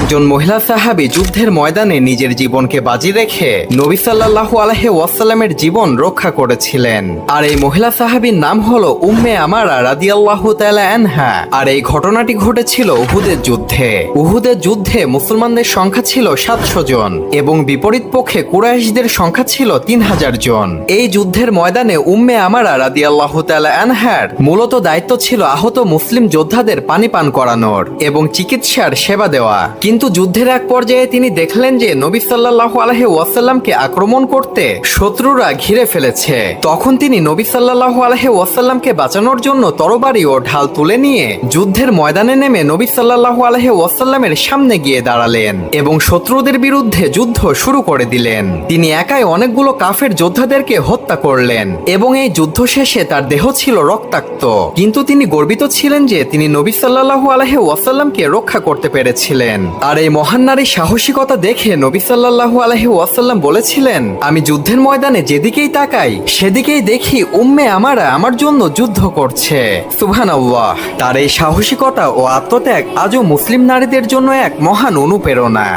একজন মহিলা সাহাবী যুদ্ধের ময়দানে নিজের জীবনকে বাজি রেখে নবী সাল্লাল্লাহু আলাইহি ওয়াসাল্লামের জীবন রক্ষা করেছিলেন। আর এই মহিলা সাহাবীর নাম হলো উম্মে আমারা রাদিয়াল্লাহু তাআলা আনহা। আর এই ঘটনাটি ঘটেছিল উহুদের যুদ্ধে। উহুদের যুদ্ধে মুসলমানদের সংখ্যা ছিল 700 জন এবং বিপরীত পক্ষে কুরাইশদের সংখ্যা ছিল 3000 জন। এই যুদ্ধের ময়দানে উম্মে আমারা রাদিয়াল্লাহু তাআলা আনহার মূলত দায়িত্ব ছিল আহত মুসলিম যোদ্ধাদের পানি পান করানোর এবং চিকিৎসার সেবা দেওয়া। কিন্তু যুদ্ধের এক পর্যায়ে তিনি দেখলেন যে নবী সাল্লাল্লাহু আলাইহি ওয়াসাল্লামকে আক্রমণ করতে শত্রুরা ঘিরে ফেলেছে। তখন তিনি নবী সাল্লাল্লাহু আলাইহি ওয়াসাল্লামকে বাঁচানোর জন্য তরবারি ও ঢাল তুলে নিয়ে যুদ্ধের ময়দানে নেমে নবী সাল্লাল্লাহু আলাইহি ওয়াসাল্লামের সামনে গিয়ে দাঁড়ালেন এবং শত্রুদের বিরুদ্ধে যুদ্ধ শুরু করে দিলেন। তিনি একাই অনেকগুলো কাফের যোদ্ধাদেরকে হত্যা করলেন এবং এই যুদ্ধ শেষে তার দেহ ছিল রক্তাক্ত, কিন্তু তিনি গর্বিত ছিলেন যে তিনি নবী সাল্লাল্লাহু আলাইহি ওয়াসাল্লামকে রক্ষা করতে পেরেছিলেন। আর এই মহান নারীর সাহসিকতা দেখে নবী সাল্লাল্লাহু আলাইহি ওয়াসাল্লাম বলেছিলেন, আমি যুদ্ধের ময়দানে যেদিকেই তাকাই সেদিকেই দেখি উম্মে আমারা আমার জন্য যুদ্ধ করছে। সুবহানাল্লাহ। তার এই সাহসিকতা ও আত্মত্যাগ আজও মুসলিম নারীদের জন্য এক মহান অনুপ্রেরণা।